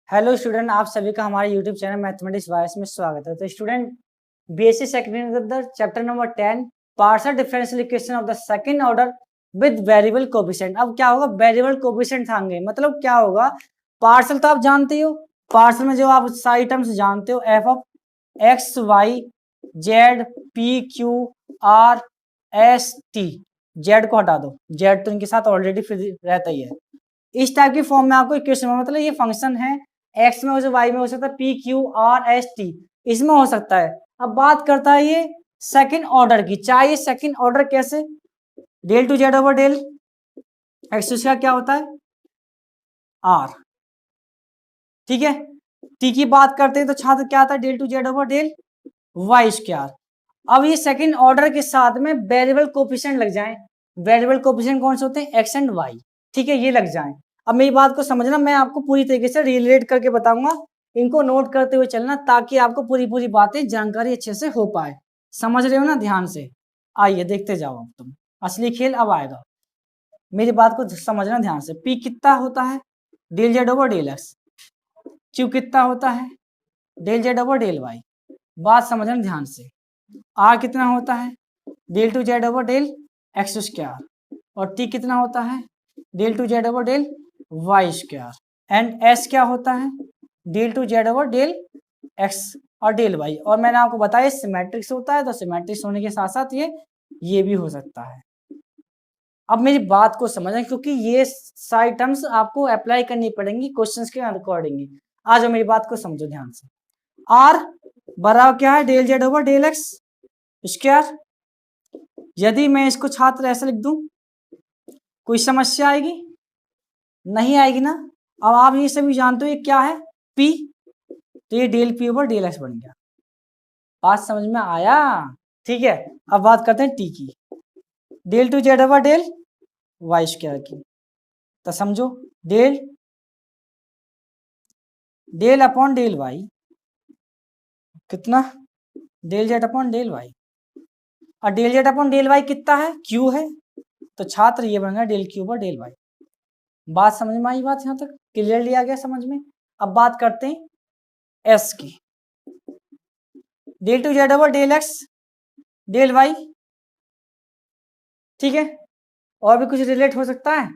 Hello student, आप सभी का हमारे यूट्यूब चैनल मैथमेटिक्स वायस में स्वागत है। तो student, BSc second chapter number 10 partial differential equation of the second order with variable coefficient. अब क्या होगा, वेरिएबल कोएफिशिएंट थांगे मतलब क्या होगा, पार्शियल तो आप जानते हो, पार्शियल में जो आप सारी टर्म्स जानते हो, F of X Y Z P Q R S T, Z को हटा दो, जेड तो इनके साथ ऑलरेडी रहता ही है। इस टाइप की फॉर्म में आपको इक्वेशन में, मतलब ये फंक्शन है, एक्स में हो सकता है, वाई में हो सकता है, P Q R S T इसमें हो सकता है। अब बात करता है ये सेकंड ऑर्डर की, चाहे सेकंड ऑर्डर कैसे, del two Z over del X का क्या होता है आर, ठीक है। टी की बात करते हैं तो छात्र क्या आता है, del two Z over del Y square. अब ये सेकंड ऑर्डर के साथ में वेरिएबल कोएफिशिएंट लग जाएं, वेरिएबल कोएफिशिएंट कौन से होते हैं, एक्स एंड वाई, ठीक है, ये लग जाएं। अब मेरी बात को समझना, मैं आपको पूरी तरीके से रिलेट करके बताऊंगा, इनको नोट करते हुए चलना ताकि आपको पूरी पूरी बातें जानकारी अच्छे से हो पाए। समझ रहे हो ना, ध्यान से आइए देखते जाओ, अब तुम असली खेल अब आएगा। मेरी बात को समझना ध्यान से, पी कितना होता है, del Z over del X, Q कितना होता है, del Z over del Y, बात समझना ध्यान से। आर कितना होता है, del two Z over del x square, और टी कितना होता है, del two Z over del Y square, and S क्या होता है, del two Z over del x और डेल वाई। और मैंने आपको बताया सिमेट्रिक्स होता है, तो सिमेट्रिक्स होने के साथ साथ ये भी हो सकता है। अब मेरी बात को समझें, क्योंकि ये सारी टर्म्स आपको अप्लाई करनी पड़ेंगी क्वेश्चंस के अकॉर्डिंग। आ जाओ मेरी बात को समझो ध्यान से। आर बराबर क्या है, del Z over del x square. यदि मैं इसको छात्र ऐसे लिख दूं, कोई समस्या आएगी? नहीं आएगी ना। अब आप ये सभी जानते हो ये क्या है, पी, तो ये del P over del X बन गया। बात समझ में आया? ठीक है, अब बात करते हैं टी की, del two Z over del Y square की। तो समझो, del del upon del y कितना, del z upon del Y, और del z upon del y कितना है, क्यू है, तो छात्र ये बन गया del q over del Y. बात समझ में आई? बात यहां तक क्लियरली आ गया समझ में? अब बात करते हैं एस की, del two Z over del x del Y, ठीक है। और भी कुछ रिलेट हो सकता है?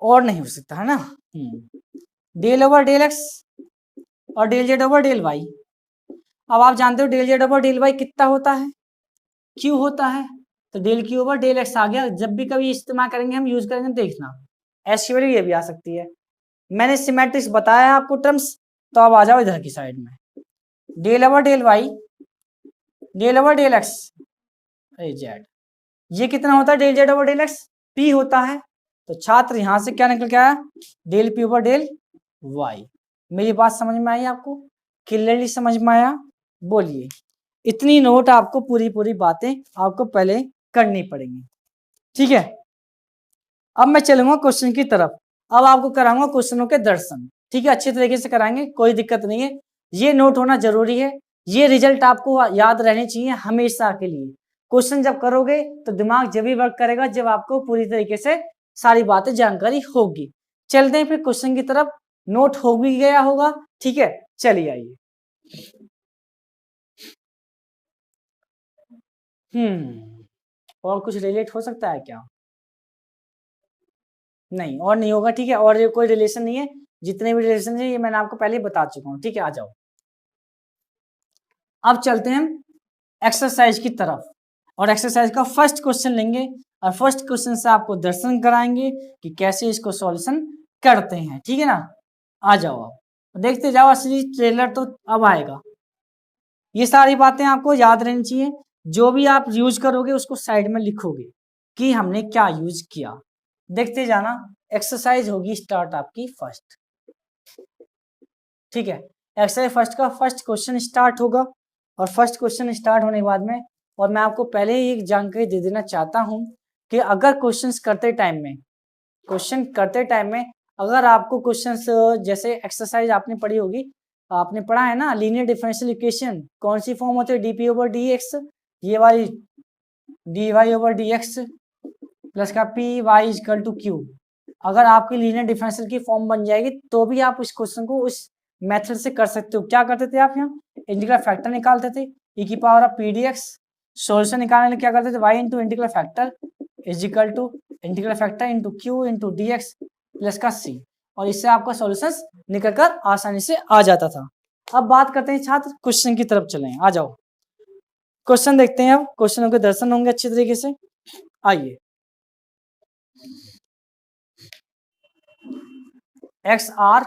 और नहीं हो सकता है ना। डेल ओवर डेल एक्स और del Z over del y. अब आप जानते हो del Z over del y कितना होता है, क्यू होता है, तो del q over del x आ गया। जब भी कभी इस्तेमाल करेंगे हम, यूज करेंगे, देखना एस की वैल्यू ये भी आ सकती है। मैंने सिमेट्रिक्स बताया आपको टर्म्स, तो अब आ जाओ इधर की साइड में, del over del Y del over del X Z, ये कितना होता है, del Z over del X P होता है। तो छात्र यहां से क्या निकल के आया, del P over del Y. मेरी बात समझ में आई आपको, क्लियरली समझ में आया? बोलिए। इतनी नोट आपको पूरी पूरी बातें आपको पहले करनी पड़ेंगी, ठीक है। अब मैं चलूंगा क्वेश्चन की तरफ, अब आपको कराऊंगा क्वेश्चनों के दर्शन, ठीक है, अच्छी तरीके से कराएंगे, कोई दिक्कत नहीं है। ये नोट होना जरूरी है, ये रिजल्ट आपको याद रहने चाहिए हमेशा के लिए। क्वेश्चन जब करोगे तो दिमाग जब भी वर्क करेगा जब आपको पूरी तरीके से सारी बातें जानकारी होगी। चलते हैं फिर क्वेश्चन की तरफ, नोट हो भी गया होगा, ठीक है, चलिए आइए। और कुछ रिलेट हो सकता है क्या? नहीं, और नहीं होगा, ठीक है, और ये कोई रिलेशन नहीं है, जितने भी रिलेशन है ये मैंने आपको पहले ही बता चुका हूँ, ठीक है। आ जाओ, अब चलते हैं एक्सरसाइज की तरफ, और एक्सरसाइज का फर्स्ट क्वेश्चन लेंगे, और फर्स्ट क्वेश्चन से आपको दर्शन कराएंगे कि कैसे इसको सॉल्यूशन करते हैं, ठीक है ना। आ जाओ, आप देखते जाओ, असली ट्रेलर तो अब आएगा। ये सारी बातें आपको याद रहनी चाहिए, जो भी आप यूज करोगे उसको साइड में लिखोगे कि हमने क्या यूज किया। देखते जाना, एक्सरसाइज होगी स्टार्ट आपकी फर्स्ट, ठीक है। एक्सरसाइज फर्स्ट का फर्स्ट क्वेश्चन स्टार्ट होगा, और फर्स्ट क्वेश्चन स्टार्ट होने के बाद में, और मैं आपको पहले ही एक जानकारी दे देना चाहता हूं कि अगर क्वेश्चन करते टाइम में अगर आपको क्वेश्चंस, जैसे एक्सरसाइज आपने पढ़ी होगी, आपने पढ़ा है ना लीनियर डिफरेंशियल इक्वेशन, कौन सी फॉर्म होती है, डीपी ओवर डी एक्स, ये वाली d y over d x plus का p y equal to q, अगर आपकी लीनियर डिफरेंशियल की फॉर्म बन जाएगी तो भी आप इस क्वेश्चन को उस मेथड से कर सकते हो। क्या करते थे आप, यहाँ इंटीग्रल फैक्टर निकालते थे, e की power of P D X. Solution निकालने के लिए क्या करते थे, y into integral factor is equal to integral factor into Q into D x plus का c, और इससे आपका सॉल्यूशंस निकल कर आसानी से आ जाता था। अब बात करते हैं छात्र क्वेश्चन की तरफ चलें, आ जाओ क्वेश्चन देखते हैं। अब क्वेश्चनों के दर्शन होंगे अच्छी तरीके से, आइए। एक्स आर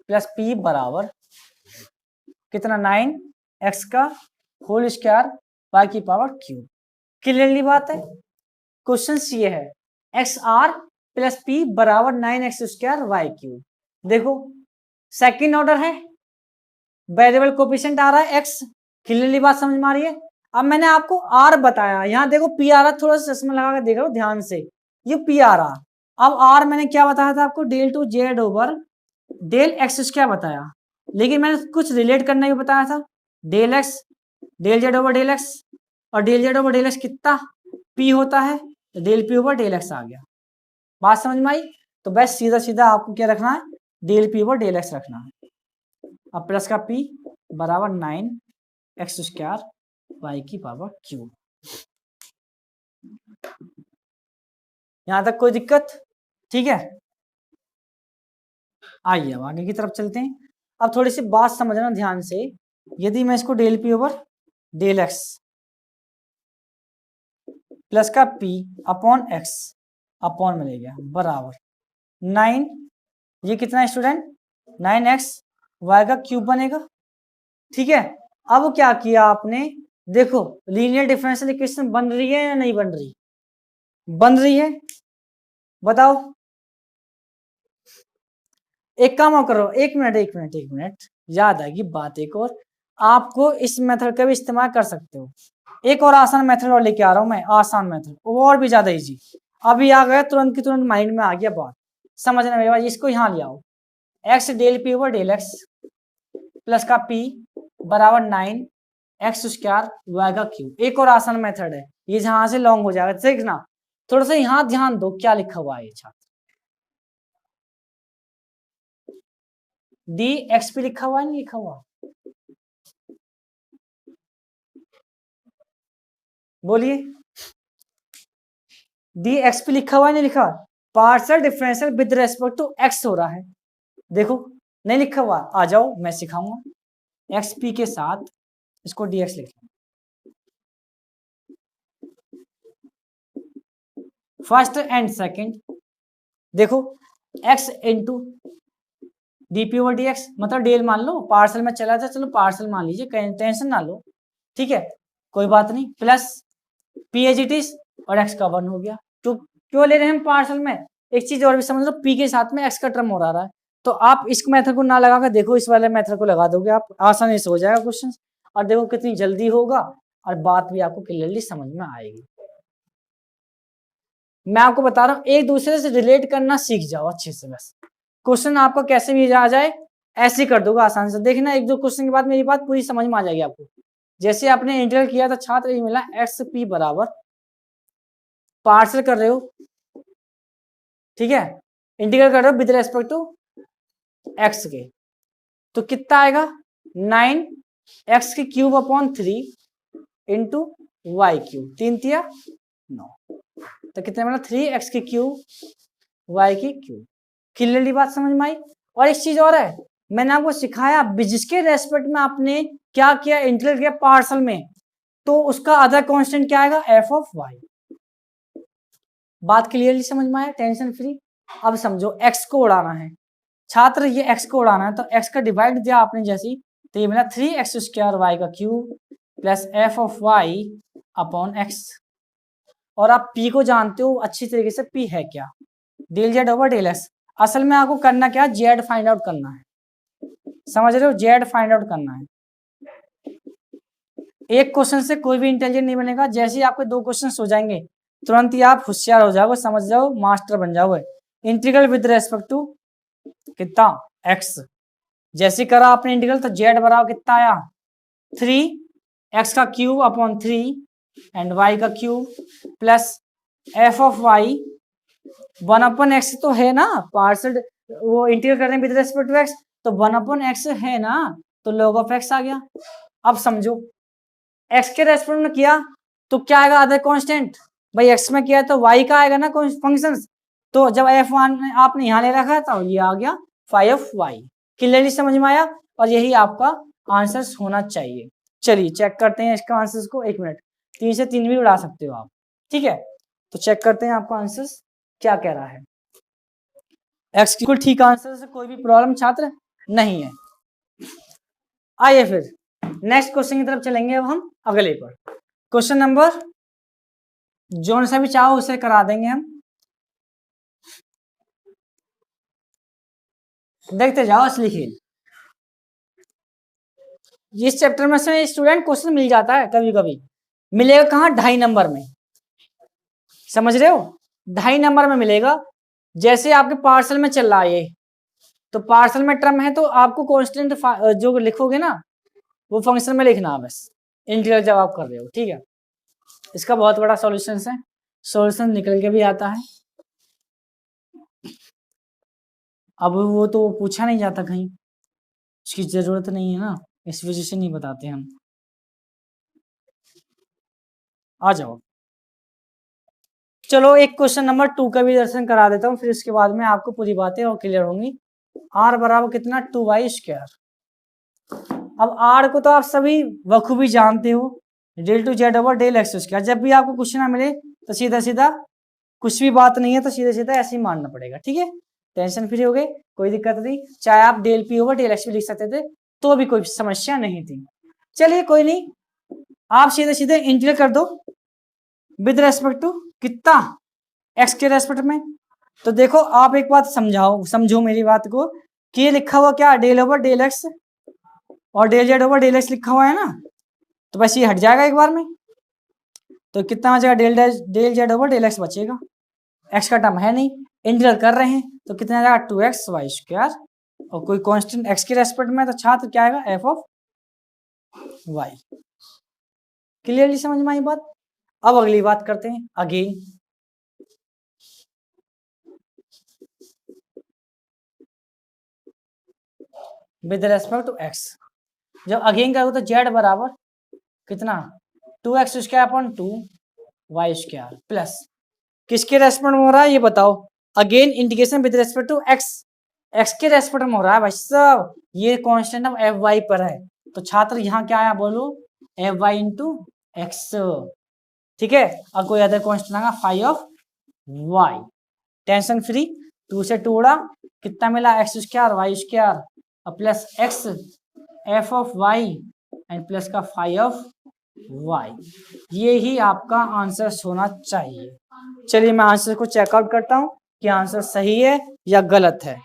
प्लस पी बराबर कितना, 9x का होल स्क्वायर y की पावर क्यू। क्लियरली बात है, क्वेश्चन ये है एक्स आर प्लस पी बराबर 9x स्क्वायर वाई क्यू। देखो सेकंड ऑर्डर है, वेरिएबल कोफिशिएंट आ रहा है x। क्लियरली बात समझ में आ रही है। अब मैंने आपको r बताया, यहाँ देखो p आ रहा, थोड़ा सा चश्मा लगा कर देख लो ध्यान से, ये p आ रहा। अब r मैंने क्या बताया था आपको, del two Z over del x square बताया, लेकिन मैंने कुछ रिलेट करना भी बताया था, del x del Z over del x, और del Z over del x कितना p होता है, तो del p over del x आ गया। बात समझ में आई। तो बस सीधा सीधा आपको क्या रखना है, del p over del X रखना है। अब प्लस का p बराबर 9x स्क्वायर y की पावर क्यू। यहां तक कोई दिक्कत, ठीक है। आइए अब आगे की तरफ चलते हैं। अब थोड़ी सी बात समझना ध्यान से, यदि मैं इसको del p over del X plus का p अपॉन x अपॉन में ले गया बराबर 9, ये कितना है स्टूडेंट, 9x y का क्यूब बनेगा, ठीक है। अब क्या किया आपने, देखो लीनियर डिफरेंशियल इक्वेशन बन रही है या नहीं बन रही, बन रही है, बताओ। एक काम और करो, एक मिनट याद आएगी बात। एक और आपको इस मेथड का भी इस्तेमाल कर सकते हो। एक और आसान मेथड और लेके आ रहा हूं मैं, आसान मेथड और भी ज्यादा इजी। अभी आ गया तुरंत की तुरंत माइंड में आ गया बात, समझना मेरे पास। इसको यहाँ ले आओ, X del P over del X plus का p बराबर 9x स्क्वायर वाई का क्यूब। एक और आसान मेथड है, ये जहां से लॉन्ग हो जाएगा, देखना थोड़ा सा यहाँ ध्यान दो क्या लिखा हुआ है छात्र, डी एक्स पी लिखा हुआ है, नहीं लिखा हुआ, बोलिए। डी एक्स पी लिखा हुआ है, नहीं लिखा, partial differential with respect to X हो रहा है, देखो नहीं लिखा हुआ। आ जाओ मैं सिखाऊंगा, एक्स पी के साथ इसको डी एक्स लिखें। फर्स्ट एंड सेकंड, देखो x into DP over d x, मतलब डेल मान लो, पार्सल में चला था, चलो पार्सल मान लीजिए, टेंशन ना लो, ठीक है कोई बात नहीं, plus P as it is और x का 1 हो गया। तो क्यों ले रहे हैं हम पार्सल में, एक चीज और भी समझ लो, p के साथ में x का टर्म हो रहा है, तो आप इस मेथड को ना लगाकर देखो इस वाले मेथड को लगा दोगे आप, आसानी से हो जाएगा क्वेश्चन, और देखो कितनी जल्दी होगा और बात भी आपको क्लियरली समझ में आएगी। मैं आपको बता रहा हूँ, एक दूसरे से रिलेट करना सीख जाओ अच्छे से, बस क्वेश्चन आपको कैसे भी आ जाए ऐसे ही कर दोगे आसान से। देखना एक दो क्वेश्चन के बाद मेरी बात पूरी समझ में आ जाएगी आपको। जैसे आपने इंटीग्रल किया था छात्र, ये मिला एक्स पी बराबर, पार्सल कर रहे हो, ठीक है, इंटीग्रल कर रहे हो विद रेस्पेक्ट टू एक्स के, तो कितना आएगा 9x की cube upon 3 into Y cube, 3 तिया 9, तो कितना मिला 3x की क्यूब y की क्यूब। क्लियरली बात समझ में आई। और एक चीज और है, मैंने आपको सिखाया जिसके रेस्पेक्ट में आपने क्या किया, इंटीग्रल किया पार्सल में, तो उसका अदर कांस्टेंट क्या आएगा, f ऑफ y। बात क्लियरली समझ में आया, टेंशन फ्री। अब समझो x को उड़ाना है छात्र, ये x को उड़ाना है, तो x का डिवाइड दिया आपने जैसी, तो ये मिला 3x स्क्वायर y का cube plus f of y upon x। और आप p को जानते हो अच्छी तरीके से, p है क्या, del Z over del X. असल में आपको करना क्या, जेड फाइंड आउट करना है, समझ रहे हो, जेड फाइंड आउट करना है। एक क्वेश्चन से कोई भी इंटेलिजेंट नहीं बनेगा, जैसे ही आपके 2 क्वेश्चन हो जाएंगे तुरंत ही आप होशियार हो जाओगे, समझ जाओ, मास्टर बन जाओगे। इंटीग्रल विद रेस्पेक्ट टू कितना एक्स, जैसे करा आपने इंटीग्रल, तो जेड बराबर कितना आया 3x का क्यूब अपॉन 3 एंड y का cube plus f of y 1/x तो है ना, पार्सल वो इंटीग्रेट करने विद रिस्पेक्ट टू एक्स, तो 1/x है ना, तो log ऑफ x आ गया। अब समझो x के रेस्पेक्ट में किया तो क्या आएगा, अदर कांस्टेंट। भाई x में किया तो y का आएगा ना फंक्शन, तो जब f1 आपने यहाँ ले रखा था ये आ गया फाई ऑफ y। क्लियरली समझ में आया, और यही आपका आंसर होना चाहिए। चलिए चेक करते हैं इसका आंसर को, 1 मिनट, 3 से 3 भी उड़ा सकते हो आप, ठीक है। तो चेक करते हैं आपका आंसर क्या कह रहा है। एक्स बिल्कुल ठीक आंसर से कोई भी प्रॉब्लम छात्र नहीं है। आइए फिर नेक्स्ट क्वेश्चन की तरफ चलेंगे अब हम अगले पर। क्वेश्चन नंबर जो सा भी चाहो उसे करा देंगे हम, देखते जाओ असली खेल। इस चैप्टर में से स्टूडेंट क्वेश्चन मिल जाता है कभी कभी, मिलेगा कहाँ, 2.5 नंबर में, समझ रहे हो, 2.5 नंबर में मिलेगा। जैसे आपके पार्सल में चल रहा है ये, तो पार्सल में टर्म है तो आपको कांस्टेंट जो लिखोगे ना वो फंक्शन में लिखना बस, इंटीग्रल जब आप कर रहे हो, ठीक है। इसका बहुत बड़ा सॉल्यूशन है, सॉल्यूशन निकल के भी आता है। अब वो तो पूछा नहीं जाता कहीं, उसकी जरूरत नहीं है ना, इस वजह से नहीं बताते हम। आ जाओ, चलो एक क्वेश्चन नंबर 2 का भी दर्शन करा देता हूँ, फिर इसके बाद में आपको पूरी बातें और क्लियर होंगी। r बराबर कितना, 2y²। अब r को तो आप सभी बखूबी जानते हो, del two Z over del x square. जब भी आपको क्वेश्चन ना मिले तो सीधा सीधा, कुछ भी बात नहीं है तो सीधा सीधा ऐसे ही मानना पड़ेगा, ठीक है। टेंशन फ्री हो गए, कोई दिक्कत नहीं, चाहे आप del P over del X भी लिख सकते थे तो भी कोई समस्या नहीं थी। चलिए कोई नहीं, आप सीधे सीधे इंटीग्रेट कर दो विद रेस्पेक्ट टू कितना, एक्स के रेस्पेक्ट में। तो देखो आप एक बात समझो मेरी बात को, कि ये लिखा हुआ क्या, डेल ओवर डेल एक्स और del Z over del X लिखा हुआ है ना, तो बस ये हट जाएगा एक बार में, तो कितना बचेगा, del Z over del X बचेगा। एक्स का टर्म है नहीं, इंटीग्रल कर रहे हैं तो कितना आ जाएगा, 2xy², और कोई कांस्टेंट एक्स के रेस्पेक्ट में, तो छात्र क्या आएगा, एफ ऑफ वाई। क्लियरली समझ में आई बात। अब अगली बात करते हैं again, with respect to X. जब अगेन करोगे तो जेड बराबर कितना, 2x²/2y² प्लस किसके रेस्पेक्ट में हो रहा है ये बताओ, again integration with respect to X, X के रेस्पेक्ट में हो रहा है भाई साहब, ये कांस्टेंट ऑफ एफ वाई पर है, तो छात्र यहाँ क्या आया बोलो, एफ वाई इंटू एक्स, ठीक है। और कोई अदर कांस्टेंट आएगा phi of Y, tension free, 2 से 2 उड़ा, कितना मिला, x² और plus X F of Y and plus का फाई ऑफ वाई, ये ही आपका आंसर होना चाहिए। चलिए मैं आंसर को चेकआउट करता हूँ कि आंसर सही है या गलत है।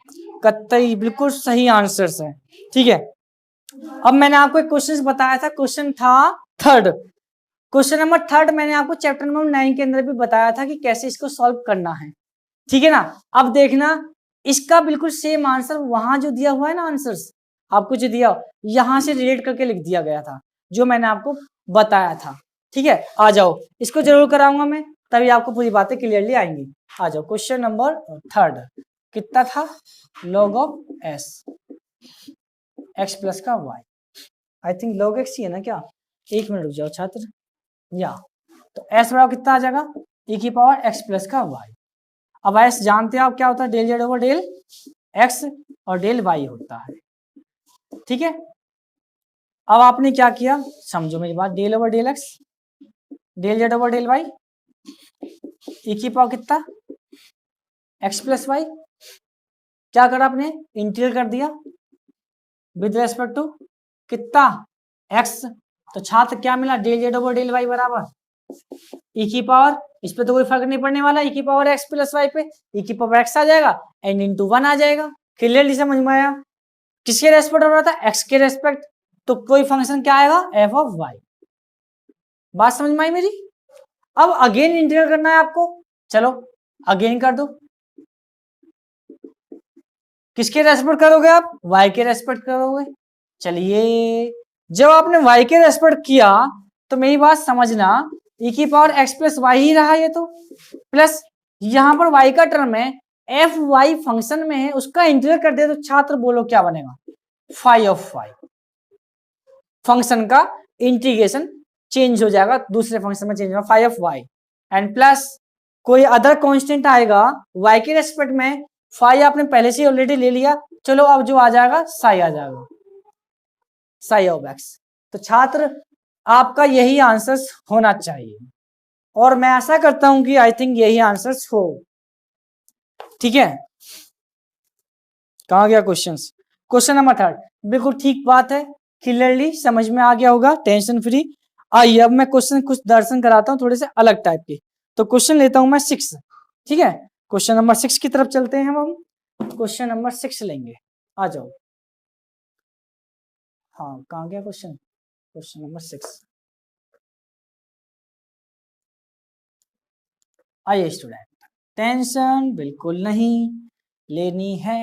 कतई बिल्कुल सही आंसर्स है, ठीक है। अब मैंने आपको एक क्वेश्चन बताया था, क्वेश्चन था 3rd, क्वेश्चन नंबर 3rd मैंने आपको चैप्टर नंबर 9 के अंदर भी बताया था कि कैसे इसको सॉल्व करना है, ठीक है ना। अब देखना इसका बिल्कुल सेम आंसर वहां जो दिया हुआ है ना, आंसर्स आपको जो दिया यहां से रिलेट करके लिख दिया गया था, जो मैंने आपको बताया था, ठीक है। आ जाओ, इसको जरूर कराऊंगा मैं, तभी आपको पूरी बातें क्लियरली आएंगी। आ जाओ, क्वेश्चन नंबर 3rd कितना था, log of s x plus का y, I think log x ही है ना क्या, 1 मिनट रुक जाओ छात्र, या तो एस बराबर कितना आ जाएगा, e⁻ एक्स प्लस का वाई। अब एस जानते हो आप क्या होता है, del Z over del x और डेल वाई होता है, ठीक है। अब आपने क्या किया, समझो मेरी बात, del over del x del Z over del Y, e⁻ कितना एक्स प्लस वाई, क्या करा आपने, इंटीग्रल कर दिया विद रेस्पेक्ट टू कितना एक्स, तो छात्र क्या मिला, del Z over del Y बराबर e⁻, इस पे तो कोई फर्क नहीं पड़ने वाला, e⁻ एक्स प्लस वाई पे e⁻ एक्स आ जाएगा एंड इंटू 1 आ जाएगा। क्लियरली समझ में आया, किसके रेस्पेक्ट हो रहा था, एक्स के रेस्पेक्ट, तो कोई फंक्शन क्या आएगा, एफ ऑफ वाई। बात समझ में आई मेरी। अब अगेन इंटीग्रल करना है आपको, चलो अगेन कर दो, किसके रेस्पेक्ट करोगे आप, वाई के रेस्पेक्ट करोगे। चलिए जब आपने वाई के रेस्पेक्ट किया तो मेरी बात समझना, e⁻ X plus why he रहा ये तो, प्लस यहां पर y का टर्म है, एफ वाई फंक्शन में है, उसका इंटीग्रल कर दिया तो छात्र बोलो क्या बनेगा, फाई ऑफ वाई। फंक्शन का इंटीग्रेशन चेंज हो जाएगा, दूसरे फंक्शन में चेंज होगा, phi of Y and plus कोई अदर कांस्टेंट आएगा y के रेस्पेक्ट में, फाई आपने पहले से ऑलरेडी ले लिया, चलो अब जो आ जाएगा साई आ जाएगा, साई ऑफ एक्स। तो छात्र आपका यही आंसर्स होना चाहिए और मैं आशा करता हूं कि आई थिंक यही आंसर्स हो। ठीक है, कहां गया क्वेश्चंस? क्वेश्चन नंबर 3, बिल्कुल ठीक बात है, क्लियरली समझ में आ गया होगा, टेंशन फ्री। आइए अब मैं क्वेश्चन कुछ दर्शन कराता हूं थोड़े से अलग टाइप के। तो क्वेश्चन लेता हूं मैं 6, ठीक है, क्वेश्चन नंबर 6 की तरफ चलते हैं हम। क्वेश्चन नंबर 6 लेंगे, आ जाओ। हाँ कहां गया क्वेश्चन? क्वेश्चन नंबर 6, आइए स्टूडेंट, टेंशन बिल्कुल नहीं लेनी है,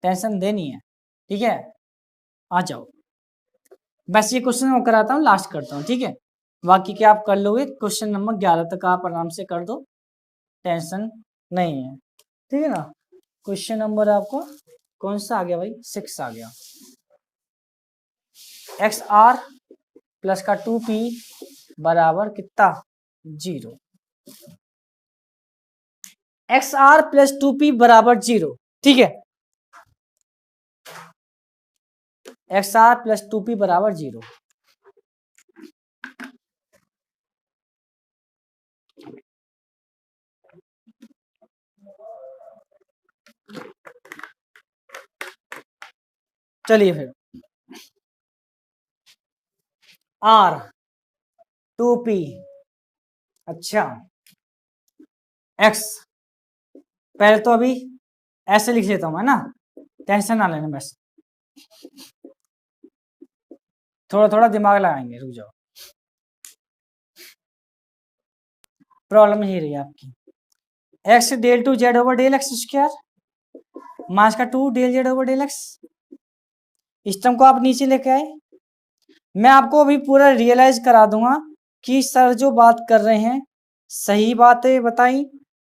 टेंशन देनी है, ठीक है, आ जाओ। बस ये क्वेश्चन मैं कराता हूँ, लास्ट करता हूँ, ठीक है, बाकी क्या आप कर लोगे, क्वेश्चन नंबर 11 तक आप आराम से कर दो, टेंशन नहीं है, ठीक है ना। क्वेश्चन नंबर आपको कौन सा आ गया भाई? 6 आ गया। एक्स आर प्लस का 2p बराबर कितना? 0। एक्स आर प्लस 2p बराबर 0, ठीक है, एक्स आर प्लस 2p बराबर 0। चलिए फिर आर 2p, अच्छा एक्स, पहले तो अभी ऐसे लिख लेता हूं, है ना, टेंशन ना लेना, बस थोड़ा थोड़ा दिमाग लगाएंगे, रुक जाओ, प्रॉब्लम ही रही आपकी। X del two Z over del x square minus का 2 del Z over del X, इस टर्म को आप नीचे लेके आए। मैं आपको अभी पूरा रियलाइज करा दूंगा कि सर जो बात कर रहे हैं सही बातें बताई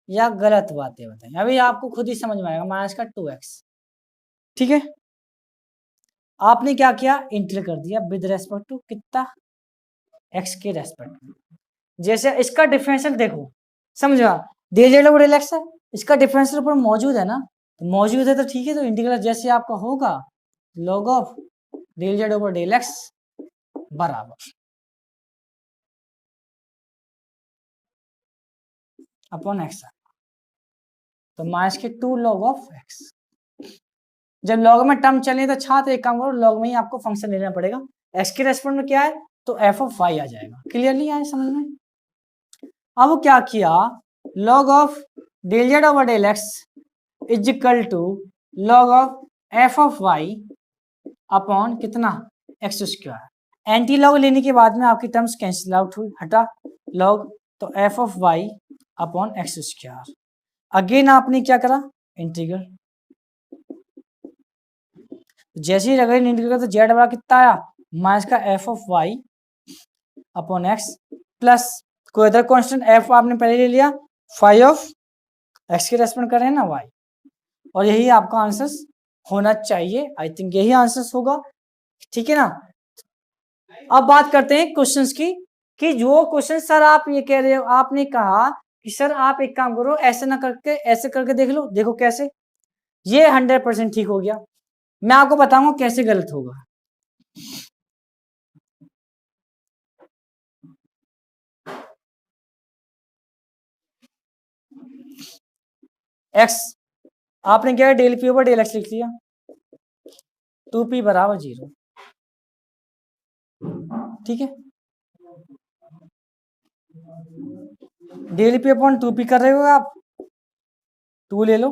या गलत बातें बताई, अभी आपको खुद ही समझ में आएगा। माइनस का 2x, ठीक है, आपने क्या किया, इंटीग्रेट कर दिया विद रेस्पेक्ट टू कितना, x के रेस्पेक्ट में। जैसे इसका डिफरेंशियल देखो, समझा, del Z over del X है, इसका डिफरेंशियल ऊपर मौजूद है ना, तो मौजूद है तो ठीक है, तो इंटीग्रल जैसे आपका होगा log of del Z over del X बराबर अपॉन एक्स, तो माइनस के 2 log ऑफ एक्स। जब लॉग में टर्म चले तो छात्र एक काम करो, लॉग में ही आपको फंक्शन लेना पड़ेगा, एक्स के रेस्पेक्ट में क्या है तो एफ ऑफ वाई आ जाएगा, क्लियरली आए समझ में। अब क्या किया, log of del Z over del X is equal to log of F of Y upon कितना, एक्स स्क्वायर। एंटी लॉग लेने के बाद में आपकी टर्म्स कैंसिल आउट हुई, हटा लॉग, तो F of Y upon X square. Again आपने क्या करा, इंटीग्रल, जैसे ही अगर इंटीग्रल तो जेड बड़ा कितना आया, माइनस का F of Y upon X plus कोई अदर कांस्टेंट एफ आपने पहले ले लिया, फाई ऑफ एक्स के रेस्पेक्ट कर रहे हैं ना वाई, और यही आपका आंसर होना चाहिए, आई थिंक यही आंसर होगा, ठीक है ना। अब बात करते हैं क्वेश्चंस की, कि जो क्वेश्चन सर आप ये कह रहे हो, आपने कहा कि सर आप एक काम करो, ऐसे ना करके ऐसे करके देख लो, देखो कैसे, ये 100% ठीक हो गया, मैं आपको बताऊंगा कैसे गलत होगा। एक्स आपने क्या del P over del X लिख लिया, 2p बराबर 0, ठीक है, डेल पी अपॉन 2p कर रहे हो आप, 2 ले लो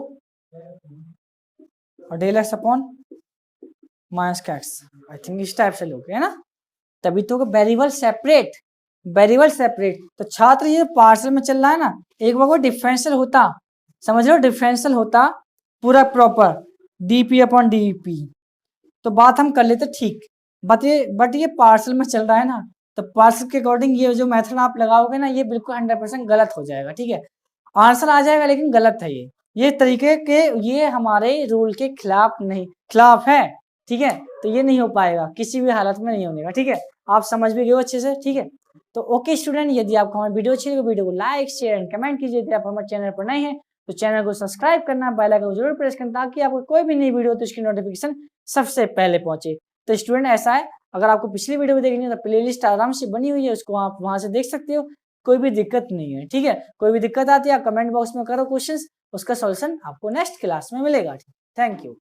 और डेल एक्स अपॉन माइनस का एक्स, आई थिंक इस टाइप से लोगे, है ना, तभी तो वेरिएबल सेपरेट, वेरिएबल सेपरेट। तो छात्र ये पार्शियल में चल रहा है ना, एक बार वो डिफरेंशियल होता, समझ लो डिफरेंशियल होता पूरा प्रॉपर dp अपॉन dp, तो बात हम कर लेते ठीक, बट ये पार्शियल में चल रहा है ना, तो पार्शियल के अकॉर्डिंग ये जो मेथड आप लगाओगे ना, ये बिल्कुल 100% गलत हो जाएगा, ठीक है। आंसर आ जाएगा, लेकिन गलत है ये तरीके के, ये हमारे रूल के खिलाफ है, ठीक है। तो ये नहीं हो पाएगा, किसी भी हालत में नहीं होगा, ठीक है। आप समझ भी गए हो अच्छे से, ठीक है। तो ओके स्टूडेंट, यदि आपको हमारी वीडियो अच्छी लगी, वीडियो को लाइक शेयर एंड कमेंट कीजिए। यदि आप हमारे चैनल पर नए हैं तो चैनल को सब्सक्राइब करना, बेल आइकन को जरूर प्रेस करना, ताकि आपको कोई भी नई वीडियो तो उसकी नोटिफिकेशन सबसे पहले पहुंचे। तो स्टूडेंट ऐसा है, अगर आपको पिछली वीडियो भी देखनी है तो प्लेलिस्ट आराम से बनी हुई है, उसको आप वहां से देख सकते हो, कोई भी दिक्कत नहीं है, ठीक है। कोई भी दिक्कत आती है आप कमेंट बॉक्स में करो क्वेश्चंस, उसका सॉल्यूशन आपको नेक्स्ट क्लास में मिलेगा। Thank you.